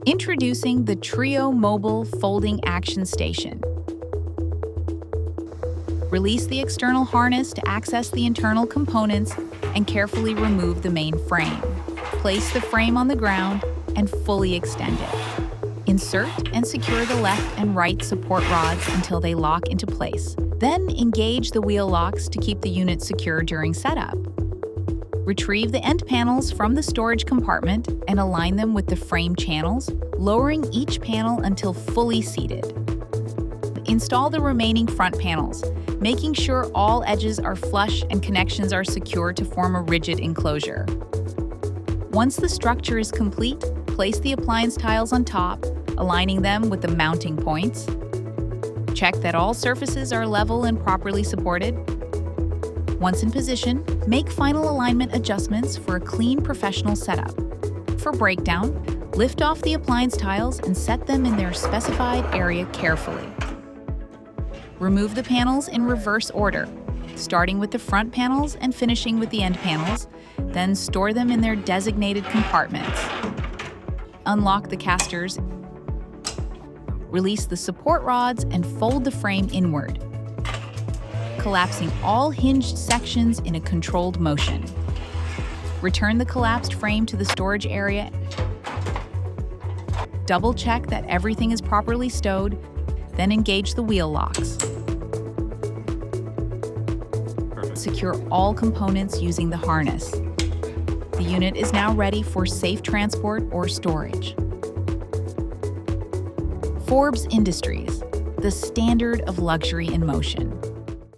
Introducing the Trio Mobile Folding Action Station. Release the external harness to access the internal components and carefully remove the main frame. Place the frame on the ground and fully extend it. Insert and secure the left and right support rods until they lock into place. Then engage the wheel locks to keep the unit secure during setup. Retrieve the end panels from the storage compartment and align them with the frame channels, lowering each panel until fully seated. Install the remaining front panels, making sure all edges are flush and connections are secure to form a rigid enclosure. Once the structure is complete, place the appliance tiles on top, aligning them with the mounting points. Check that all surfaces are level and properly supported. Once in position, make final alignment adjustments for a clean, professional setup. For breakdown, lift off the appliance tiles and set them in their specified area carefully. Remove the panels in reverse order, starting with the front panels and finishing with the end panels, then store them in their designated compartments. Unlock the casters, release the support rods, and fold the frame inward, collapsing all hinged sections in a controlled motion. Return the collapsed frame to the storage area. Double-check that everything is properly stowed, then engage the wheel locks. Perfect. Secure all components using the harness. The unit is now ready for safe transport or storage. Forbes Industries, the standard of luxury in motion.